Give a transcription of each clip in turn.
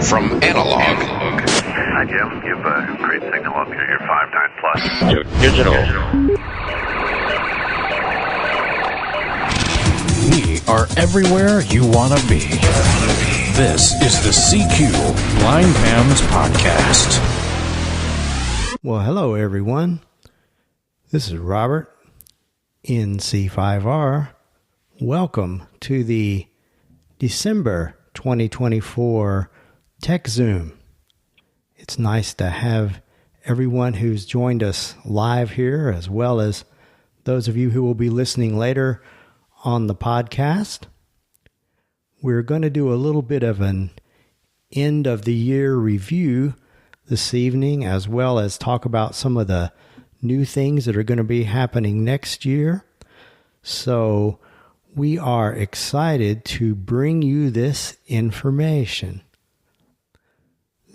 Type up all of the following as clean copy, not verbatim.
From analog. Hi, Jim. You've a great signal up here. You're 5.9 plus. You're digital. We are everywhere you want to be. This is the CQ Blind Hams Podcast. Well, hello, everyone. This is Robert in C5R. Welcome to the December 2024 Techzoom. It's nice to have everyone who's joined us live here, as well as those of you who will be listening later on the podcast. We're going to do a little bit of an end of the year review this evening, as well as talk about some of the new things that are going to be happening next year. So we are excited to bring you this information.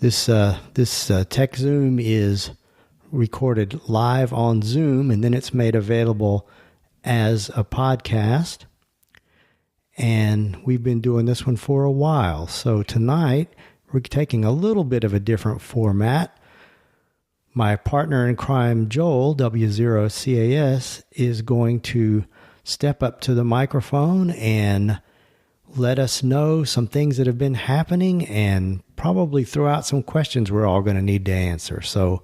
This Techzoom is recorded live on Zoom, and then it's made available as a podcast. And we've been doing this one for a while. So tonight, we're taking a little bit of a different format. My partner in crime, Joel, W0CAS, is going to step up to the microphone and let us know some things that have been happening and probably throw out some questions we're all going to need to answer. So,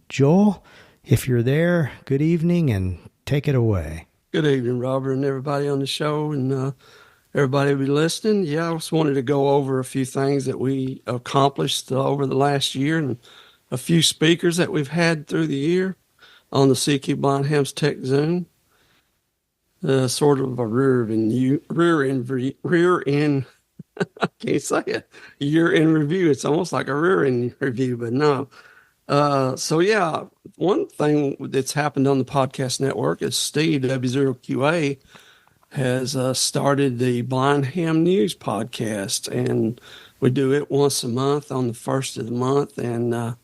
Joel, if you're there, good evening and take it away. Good evening, Robert, and everybody on the show, and everybody will be listening. Yeah, I just wanted to go over a few things that we accomplished over the last year and a few speakers that we've had through the year on the CQ Blind Hams Techzoom. Sort of a rear end, I can't say it, year in review. It's almost like a rear end review, but no. So yeah, one thing that's happened on the podcast network is Steve, W0QA, has started the Blind Ham News podcast, and we do it once a month on the first of the month. And I'd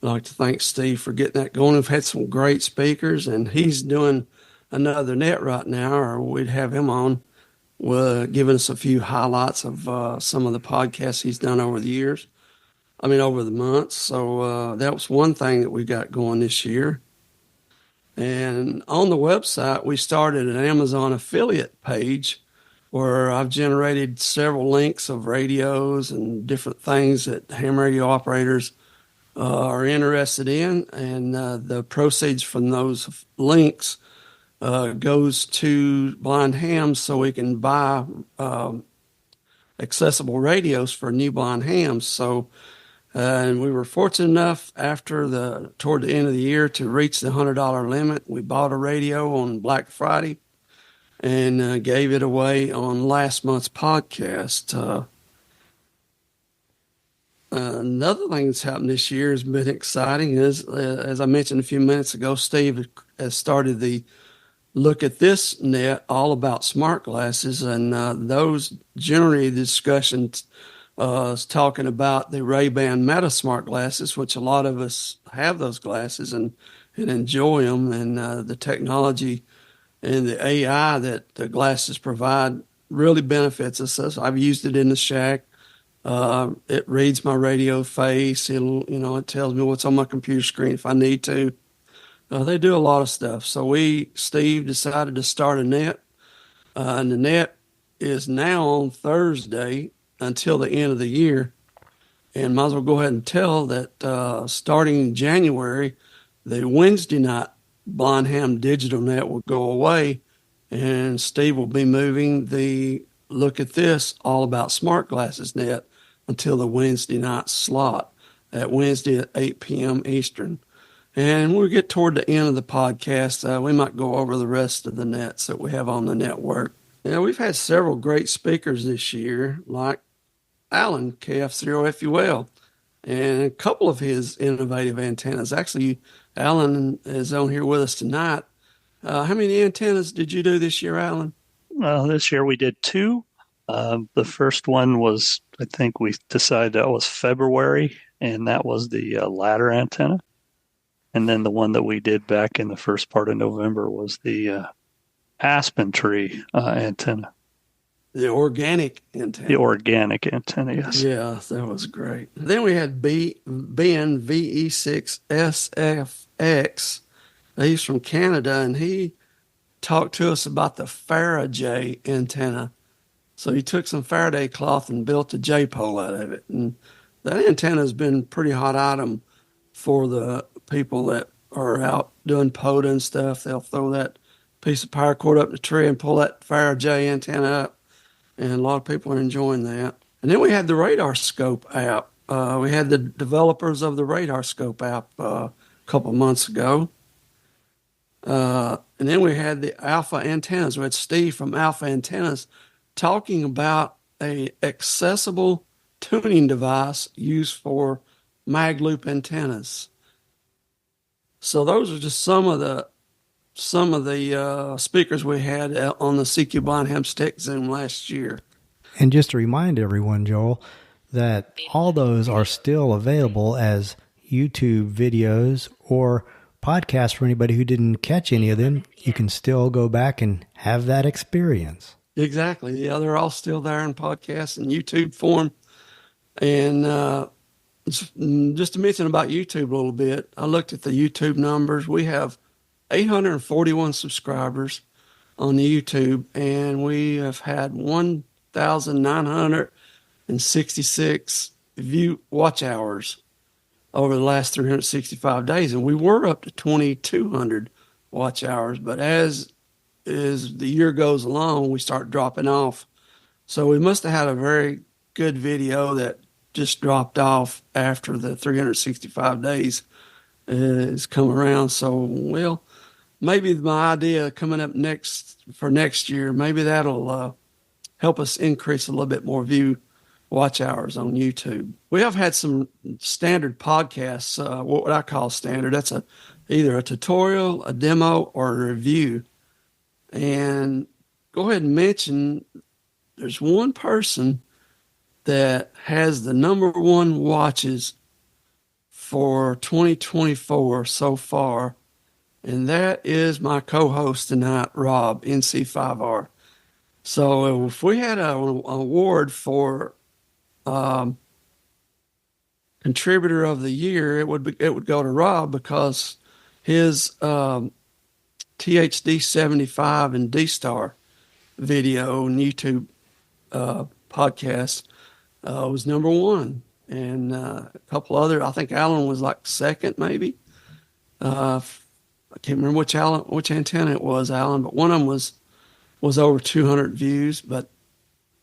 like to thank Steve for getting that going. We've had some great speakers, and he's doing another net right now, or we'd have him on, giving us a few highlights of some of the podcasts he's done over the months. So that was one thing that we got going this year. And on the website, we started an Amazon affiliate page where I've generated several links of radios and different things that ham radio operators are interested in. And the proceeds from those links goes to Blind Hams so we can buy accessible radios for new blind hams. So and we were fortunate enough toward the end of the year to reach the $100 limit. We bought a radio on Black Friday and gave it away on last month's podcast. Another thing that's happened this year has been exciting is, as I mentioned a few minutes ago, Steve has started the Look at This net all about smart glasses, and those generally the discussions is talking about the Ray-Ban Meta smart glasses, which a lot of us have those glasses and enjoy them, and the technology and the AI that the glasses provide really benefits us. I've used it in the shack. It reads my radio face. It tells me what's on my computer screen if I need to. They do a lot of stuff. So Steve decided to start a net, and the net is now on Thursday until the end of the year, and might as well go ahead and tell that starting in January, the Wednesday night Blind Ham digital net will go away, and Steve will be moving the Look at This all about smart glasses net until the Wednesday night slot at Wednesday at 8 p.m. Eastern. And when we get toward the end of the podcast, we might go over the rest of the nets that we have on the network. We've had several great speakers this year, like Alan, KF0FUL, and a couple of his innovative antennas. Actually, Alan is on here with us tonight. How many antennas did you do this year, Alan? This year we did two. The first one was, I think we decided that was February, and that was the ladder antenna. And then the one that we did back in the first part of November was the aspen tree antenna. The organic antenna. The organic antenna, yes. Yeah, that was great. Then we had Ben VE6XFS. He's from Canada, and he talked to us about the Fara J antenna. So he took some Faraday cloth and built a J pole out of it. And that antenna has been a pretty hot item for the people that are out doing POTA and stuff. They'll throw that piece of paracord up the tree and pull that Fara J antenna up. And a lot of people are enjoying that. And then we had the Radar Scope app. We had the developers of the Radar Scope app a couple months ago. And then we had the Alpha Antennas. We had Steve from Alpha Antennas talking about a accessible tuning device used for mag loop antennas. So those are just some of the speakers we had on the CQ Blind Ham's Techzoom last year. And just to remind everyone, Joel, that all those are still available as YouTube videos or podcasts for anybody who didn't catch any of them. You can still go back and have that experience. Exactly. Yeah, they're all still there in podcast and YouTube form. And just to mention about YouTube a little bit, I looked at the YouTube numbers. We have 841 subscribers on the YouTube, and we have had 1,966 watch hours over the last 365 days. And we were up to 2,200 watch hours, but as the year goes along, we start dropping off. So we must have had a very good video that just dropped off after the 365 days has come around. So, well, maybe my idea coming up for next year, maybe that'll help us increase a little bit more watch hours on YouTube. We have had some standard podcasts, what I call standard. That's either a tutorial, a demo, or a review. And go ahead and mention there's one person that has the number one watches for 2024 so far, and that is my co-host tonight, Rob, NC5R. So if we had an award for Contributor of the Year, it would go to Rob, because his THD 75 and D-Star video and YouTube podcast was number one. And a couple other, I think Alan was like second, maybe. I can't remember which antenna it was, Alan, but one of them was over 200 views. But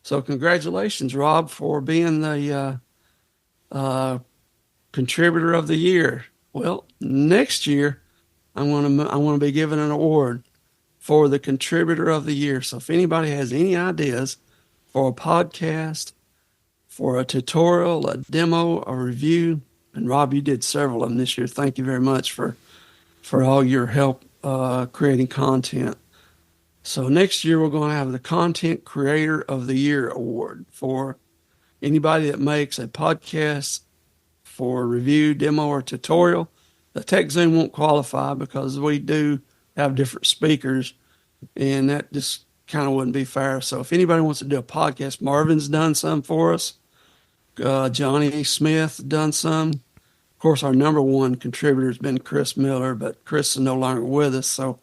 so congratulations, Rob, for being the Contributor of the Year. Well, next year I want to be given an award for the Contributor of the Year. So if anybody has any ideas for a podcast, for a tutorial, a demo, a review, and Rob, you did several of them this year. Thank you very much for all your help creating content. So next year we're going to have the Content Creator of the Year award for anybody that makes a podcast for a review, demo, or tutorial. The Techzoom won't qualify because we do have different speakers, and that just kind of wouldn't be fair. So if anybody wants to do a podcast, Marvin's done some for us. Johnny Smith done some. Of course, our number one contributor has been Chris Miller, but Chris is no longer with us, so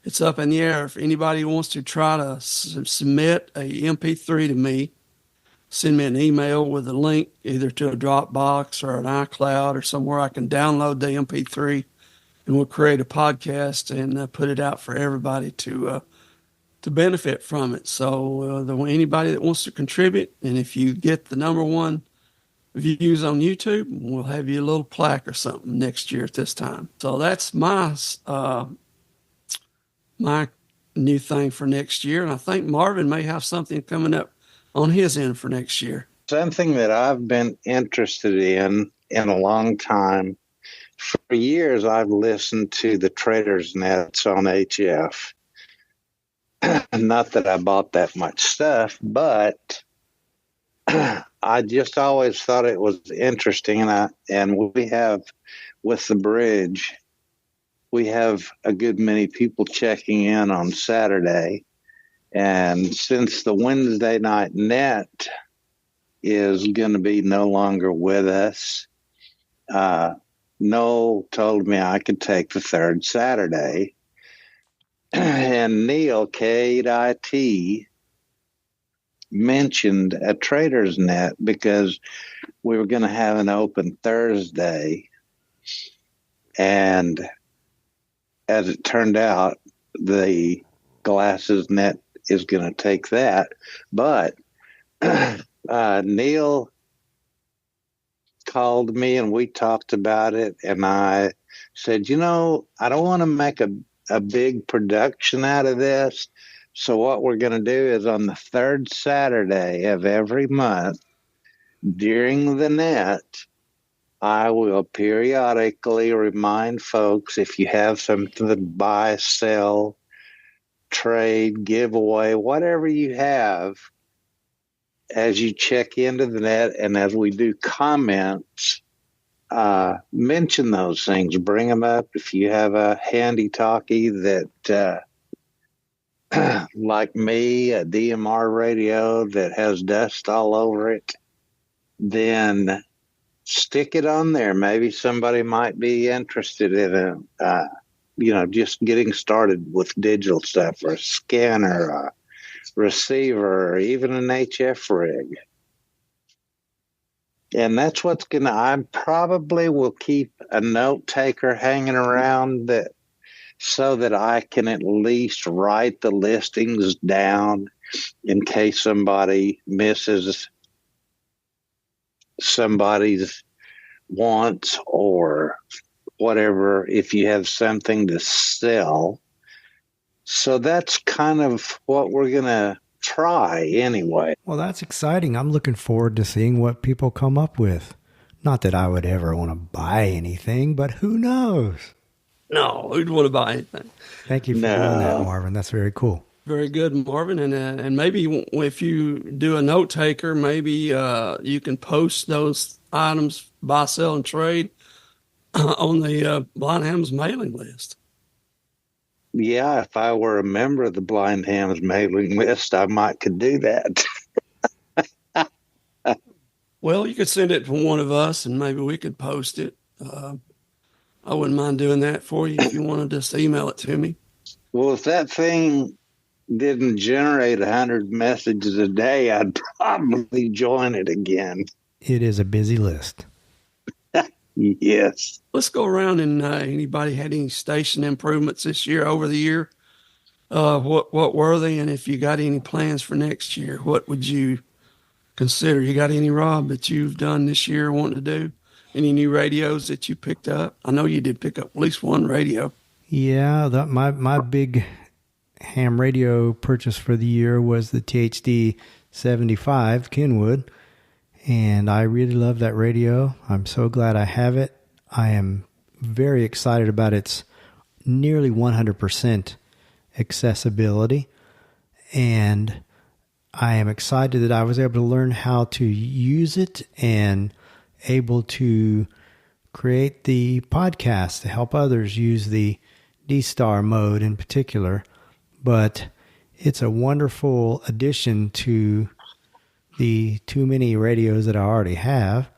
it's up in the air. If anybody wants to try to submit a MP3 to me, send me an email with a link either to a Dropbox or an iCloud or somewhere I can download the MP3, and we'll create a podcast and put it out for everybody to benefit from it. So anybody that wants to contribute, and if you get the number one views on YouTube, we'll have you a little plaque or something next year at this time. So that's my new thing for next year, and I think Marvin may have something coming up on his end for next year. Something that I've been interested in a long time. For years, I've listened to the Traders Nets on HF. Not that I bought that much stuff, but I just always thought it was interesting. And we have, with the bridge, we have a good many people checking in on Saturday. And since the Wednesday night net is going to be no longer with us, Noel told me I could take the third Saturday. And Neil, K8IT, mentioned a trader's net because we were going to have an open Thursday. And as it turned out, the glasses net is going to take that. But Neil called me and we talked about it. And I said, I don't want to make a big production out of this. So what we're going to do is on the third Saturday of every month during the net, I will periodically remind folks, if you have something to buy, sell, trade, giveaway, whatever you have, as you check into the net and as we do comments, mention those things, bring them up. If you have a handy talkie that, like me, a DMR radio that has dust all over it, then stick it on there. Maybe somebody might be interested in it. Just getting started with digital stuff, or a scanner, a receiver, or even an HF rig. And that's what's I probably will keep a note taker hanging around so that I can at least write the listings down in case somebody misses somebody's wants or whatever, if you have something to sell. So that's kind of what we're going to try anyway. Well, that's exciting. I'm looking forward to seeing what people come up with. Not that I would ever want to buy anything, but who knows? No, who'd want to buy anything? Thank you for doing that, Marvin. That's very cool. Very good, Marvin. And maybe if you do a note taker, maybe you can post those items, buy, sell, and trade on the Blind Hams mailing list. Yeah, if I were a member of the Blind Hams mailing list, I could do that. Well, you could send it to one of us, and maybe we could post it. I wouldn't mind doing that for you if you want to just email it to me. Well, if that thing didn't generate 100 messages a day, I'd probably join it again. It is a busy list. Yes. Let's go around and anybody had any station improvements this year, over the year? What were they? And if you got any plans for next year, what would you consider? You got any, Rob, that you've done this year wanting to do? Any new radios that you picked up? I know you did pick up at least one radio. Yeah, my big ham radio purchase for the year was the THD 75 Kenwood, and I really love that radio. I'm so glad I have it. I am very excited about its nearly 100% accessibility, and I am excited that I was able to learn how to use it and able to create the podcast to help others use the D-Star mode in particular. But it's a wonderful addition to the too many radios that I already have,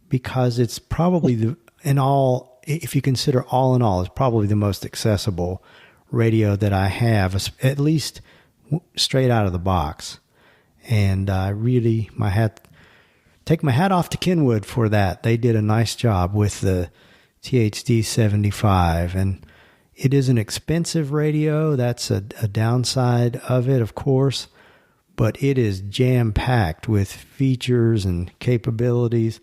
because it's probably if you consider all in all, it's probably the most accessible radio that I have, at least straight out of the box. And I really, take my hat off to Kenwood for that. They did a nice job with the THD 75, and it is an expensive radio. That's a downside of it, of course, but it is jam-packed with features and capabilities.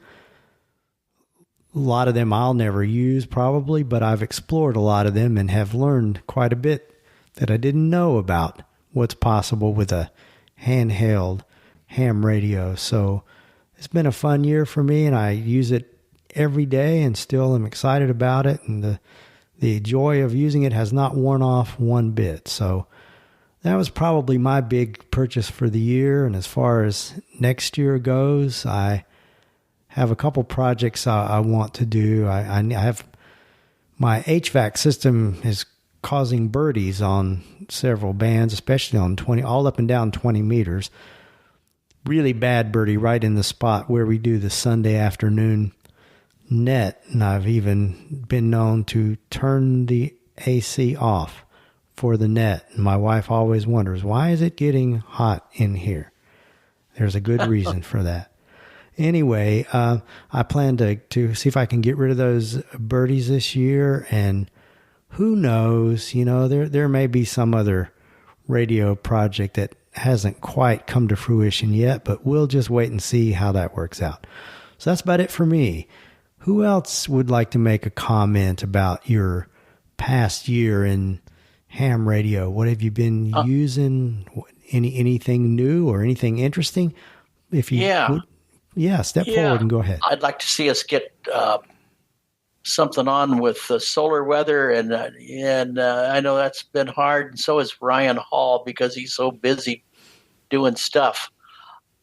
A lot of them I'll never use probably, but I've explored a lot of them and have learned quite a bit that I didn't know about what's possible with a handheld ham radio. So it's been a fun year for me, and I use it every day and still am excited about it. And the joy of using it has not worn off one bit. So that was probably my big purchase for the year. And as far as next year goes, I have a couple projects I want to do. I have my HVAC system is causing birdies on several bands, especially on 20, all up and down 20 meters. Really bad birdie right in the spot where we do the Sunday afternoon net. And I've even been known to turn the AC off for the net. And my wife always wonders, why is it getting hot in here? There's a good reason for that. Anyway, I plan to see if I can get rid of those birdies this year, and who knows, there may be some other radio project that hasn't quite come to fruition yet, but we'll just wait and see how that works out. So that's about it for me. Who else would like to make a comment about your past year in ham radio? What have you been using? Anything new or anything interesting? If you would, step forward and go ahead. I'd like to see us get something on with the solar weather, and I know that's been hard, and so is Ryan Hall because he's so busy doing stuff.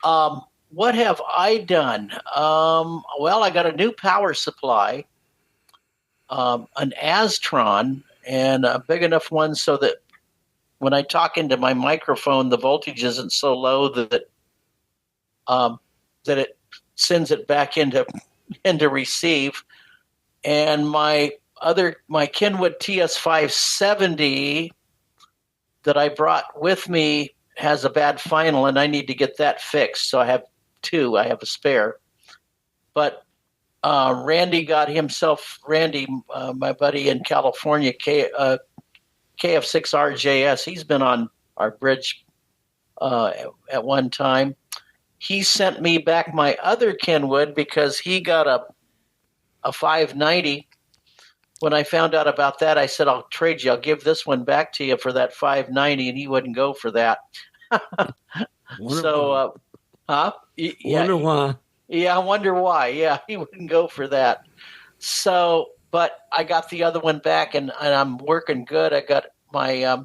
What have I done? Well, I got a new power supply, an Astron, and a big enough one so that when I talk into my microphone, the voltage isn't so low that it sends it back into receive. And my Kenwood TS570 that I brought with me has a bad final, and I need to get that fixed. So I have two. I have a spare. But Randy, my buddy in California, KF6RJS, he's been on our bridge at one time. He sent me back my other Kenwood because he got a 590. When I found out about that, I said, I'll trade you. I'll give this one back to you for that 590, and he wouldn't go for that. Wonder why. Yeah, I wonder why. Yeah, he wouldn't go for that. So, but I got the other one back, and I'm working good. I got my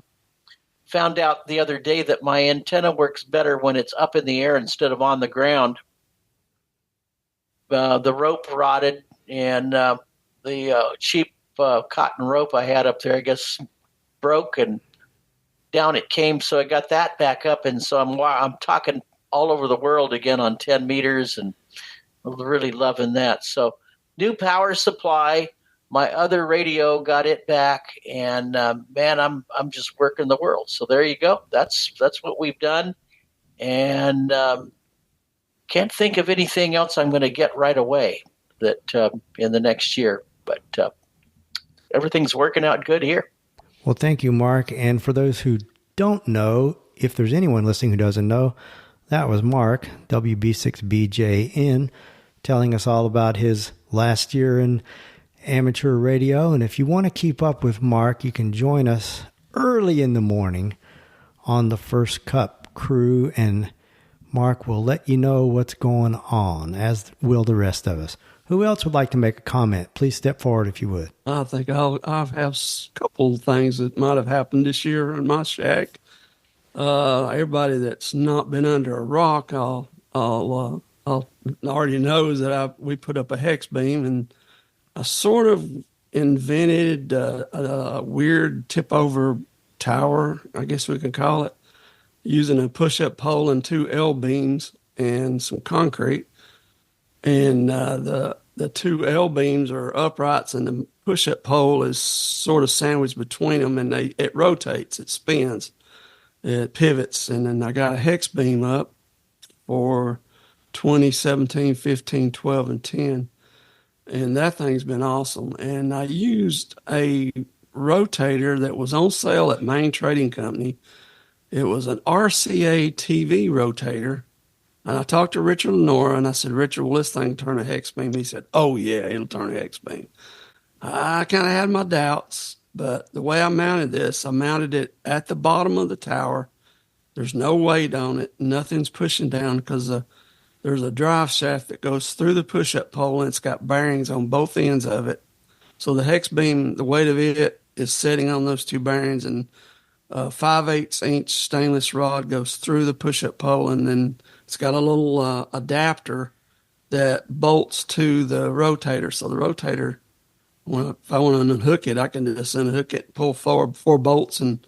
found out the other day that my antenna works better when it's up in the air instead of on the ground. The rope rotted, and the cheap cotton rope I had up there, I guess, broke, and down it came. So I got that back up, and so I'm talking all over the world again on 10 meters, and I'm really loving that. So new power supply. My other radio got it back, and man, I'm just working the world. So there you go. That's what we've done, and can't think of anything else I'm going to get right away that in the next year. But everything's working out good here. Well, thank you, Mark. And for those who don't know, if there's anyone listening who doesn't know, that was Mark, WB6BJN, telling us all about his last year in amateur radio. And if you want to keep up with Mark, you can join us early in the morning on the First Cup crew, and Mark will let you know what's going on, as will the rest of us. Who else would like to make a comment? Please step forward if you would. I think I'll have a couple of things that might have happened this year in my shack. Everybody that's not been under a rock, I'll already knows that we put up a hex beam, and I sort of invented a weird tip over tower, I guess we could call it, using a push-up pole and 2 L beams and some concrete. And the 2 L beams are uprights, and the push-up pole is sort of sandwiched between them, and it rotates, it spins, it pivots. And then I got a hex beam up for 2017, 15, 12, and 10. And that thing's been awesome. And I used a rotator that was on sale at Main Trading Company. It was an RCA TV rotator. And I talked to Richard Lenora, and I said, Richard, will this thing turn a hex beam? He said, oh, yeah, it'll turn a hex beam. I kind of had my doubts, but the way I mounted this, I mounted it at the bottom of the tower. There's no weight on it. Nothing's pushing down because there's a drive shaft that goes through the push-up pole, and it's got bearings on both ends of it. So the hex beam, the weight of it is sitting on those 2 bearings, and a 5/8 inch stainless rod goes through the push-up pole, and then it's got a little adapter that bolts to the rotator. So the rotator, If I want to unhook it, I can just unhook it, pull four bolts, and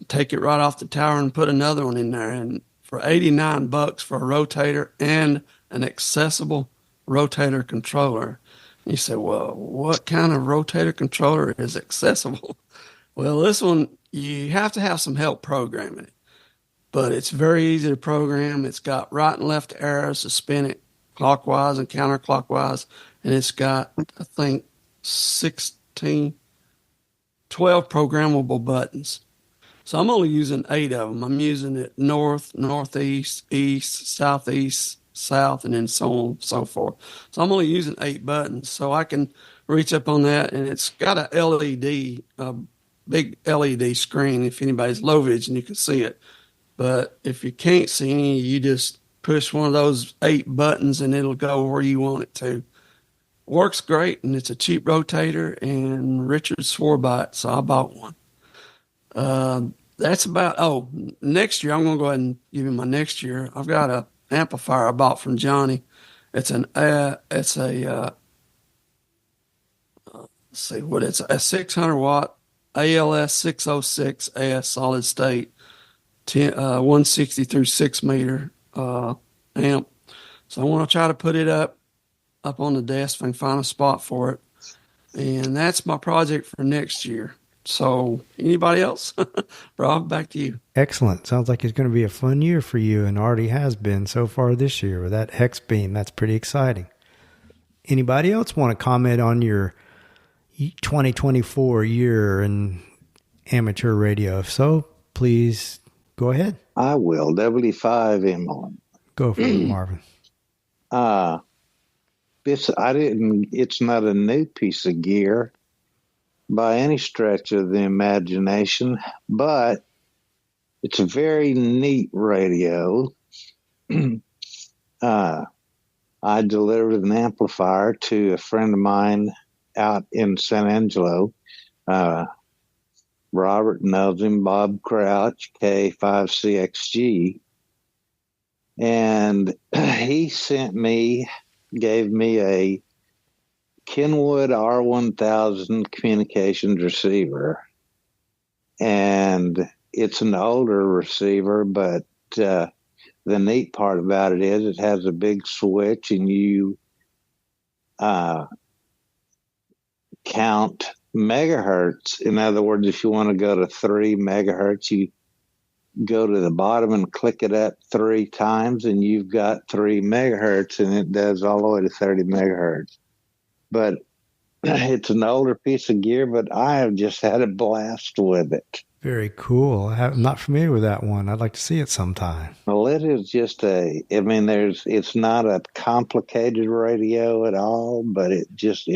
take it right off the tower and put another one in there. And for $89 for a rotator and an accessible rotator controller. And you say, well, what kind of rotator controller is accessible? Well, this one, you have to have some help programming it, but it's very easy to program. It's got right and left arrows to spin it clockwise and counterclockwise. And it's got, I think, 12 programmable buttons. So I'm only using 8 of them. I'm using it north, northeast, east, southeast, south, and then so on and so forth. So I'm only using 8 buttons. So I can reach up on that, and it's got a LED, a big LED screen. If anybody's low vision, you can see it. But if you can't see any, you just push one of those 8 buttons, and it'll go where you want it to. Works great, and it's a cheap rotator, and Richard swore by it, so I bought one. That's about, next year, I'm going to go ahead and give you my next year. I've got a amplifier I bought from Johnny. It's a 600 watt ALS 606S solid state, 160 through 6 meter, amp. So I want to try to put it up on the desk if I can find a spot for it. And that's my project for next year. So anybody else? Rob, back to you. Excellent. Sounds like it's going to be a fun year for you, and already has been so far this year with that hex beam. That's pretty exciting. Anybody else want to comment on your 2024 year in amateur radio? If so, please go ahead. I will. W5MRR. Go for it, Marvin. It's not a new piece of gear by any stretch of the imagination, but it's a very neat radio. I delivered an amplifier to a friend of mine out in San Angelo. Robert knows him, Bob Crouch, K5CXG. And he gave me a Kenwood R1000 communications receiver. And it's an older receiver, but the neat part about it is it has a big switch, and you count megahertz. In other words, if you want to go to 3 megahertz, you go to the bottom and click it up 3 times, and you've got 3 megahertz, and it does all the way to 30 megahertz. But it's an older piece of gear, but I have just had a blast with it. Very cool. I'm not familiar with that one. I'd like to see it sometime. Well, it is just it's not a complicated radio at all, but it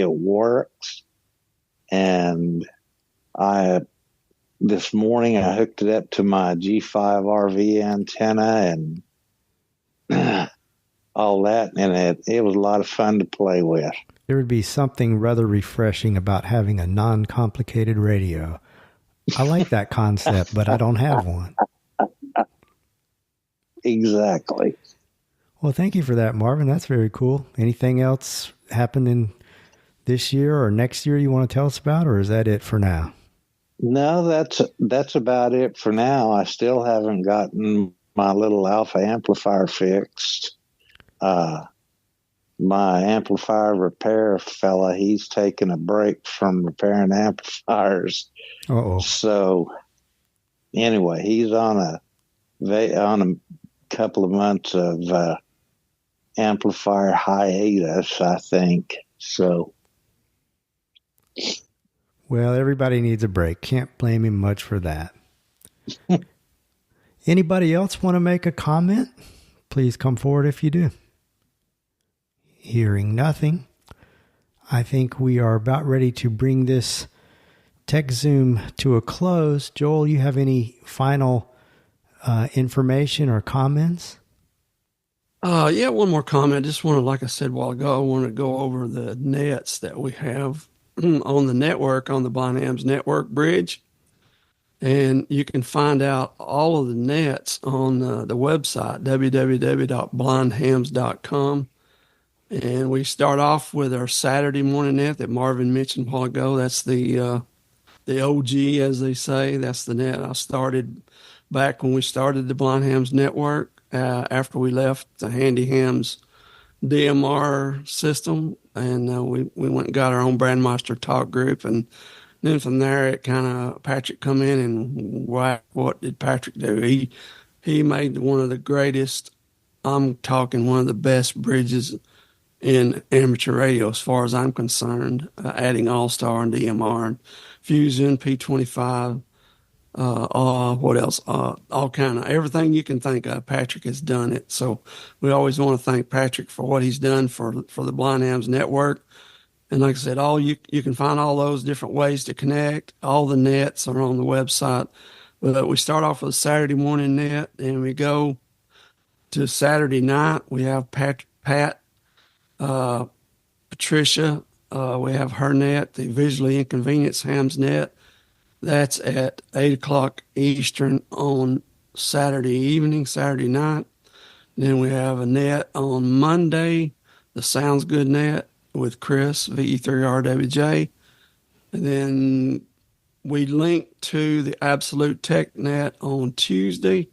works. And this morning I hooked it up to my G5 RV antenna and all that, and it was a lot of fun to play with. There would be something rather refreshing about having a non-complicated radio. I like that concept, but I don't have one. Exactly. Well, thank you for that, Marvin. That's very cool. Anything else happened in this year or next year you want to tell us about, or is that it for now? No, that's about it for now. I still haven't gotten my little alpha amplifier fixed. My amplifier repair fella, he's taking a break from repairing amplifiers. Uh-oh. So anyway, he's on a couple of months of amplifier hiatus, I think. So. Well, everybody needs a break. Can't blame him much for that. Anybody else want to make a comment? Please come forward if you do. Hearing nothing, I think we are about ready to bring this Techzoom to a close. Joel, you have any final information or comments? Yeah, one more comment. I just wanted, like I said a while ago, I want to go over the nets that we have on the network, on the Blind Hams Network Bridge. And you can find out all of the nets on the website, www.blindhams.com. And we start off with our Saturday morning net that Marvin mentioned a while ago. That's the OG, as they say. That's the net I started back when we started the Blind Hams Network, after we left the Handy Hams DMR system. And we went and got our own Brandmeister talk group. And then from there, it kind of, Patrick come in and what did Patrick do? He made one of the greatest, I'm talking one of the best bridges in amateur radio as far as I'm concerned, adding All-Star and DMR and Fusion, P25, what else? All kind of everything you can think of. Patrick has done it. So we always want to thank Patrick for what he's done for the Blind Hams Network. And like I said, you can find all those different ways to connect. All the nets are on the website. But we start off with a Saturday morning net, and we go to Saturday night. We have Pat, Patricia. We have her net, the Visually Inconvenienced Hams net. That's at 8 o'clock Eastern on Saturday evening, Saturday night. Then we have a net on Monday, the Sounds Good net with Chris, VE3RWJ. And then we link to the Absolute Tech net on Tuesday.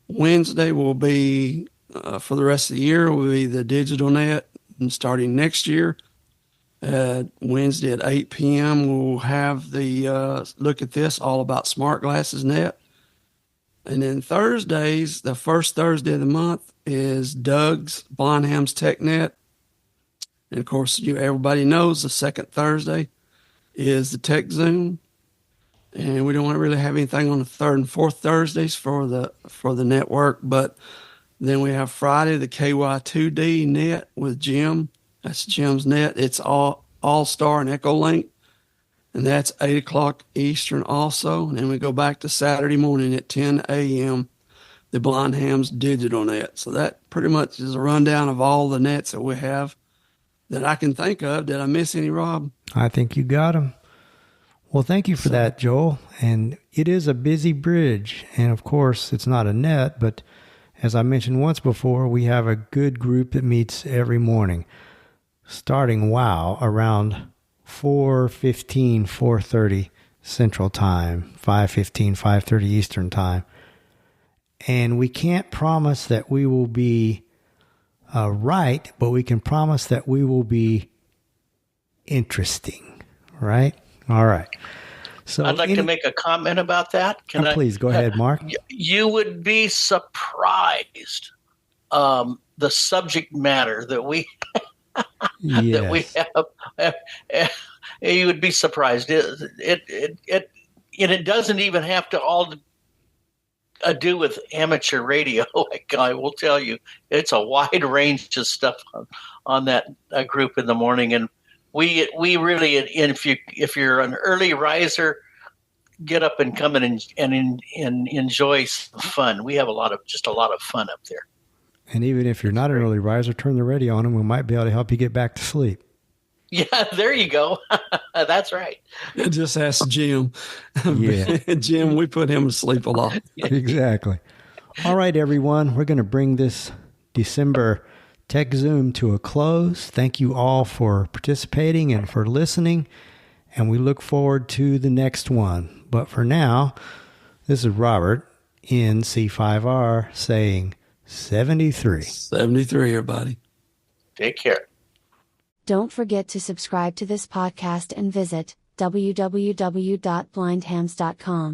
Wednesday will be, for the rest of the year, will be the digital net. And starting next year, Wednesday at 8 p.m., we'll have the Look at This, all about smart glasses net. And then Thursdays, the first Thursday of the month is Doug's Blind Hams Tech net. And of course, everybody knows the second Thursday is the Techzoom. And we don't really have anything on the third and fourth Thursdays for the network. But then we have Friday, the KY2D net with Jim. That's Jim's net. It's All-Star and Echo Link. And that's 8 o'clock Eastern also. And then we go back to Saturday morning at 10 a.m., the Blind Hams digital net. So that pretty much is a rundown of all the nets that we have that I can think of. Did I miss any, Rob? I think you got them. Well, thank you for that, Joel. And it is a busy bridge. And of course, it's not a net, but as I mentioned once before, we have a good group that meets every morning, starting, around 4:15, 4:30 Central Time, 5:15, 5:30 Eastern Time. And we can't promise that we will be right, but we can promise that we will be interesting, right? All right. So I'd like to make a comment about that. Can I? Please go ahead, Mark. You would be surprised the subject matter that we that we have. You would be surprised. It doesn't even have to all do with amateur radio. I will tell you, it's a wide range of stuff on that group in the morning. And we really, if you're an early riser, get up and come in and enjoy some fun. We have a lot of fun up there. And even if you're not an early riser, turn the radio on and we might be able to help you get back to sleep. Yeah, there you go. That's right. Just ask Jim. Yeah. Jim, we put him to sleep a lot. Exactly. All right, everyone. We're going to bring this December Techzoom to a close. Thank you all for participating and for listening. And we look forward to the next one. But for now, this is Robert in C5R saying 73. 73, everybody. Take care. Don't forget to subscribe to this podcast and visit www.blindhams.com.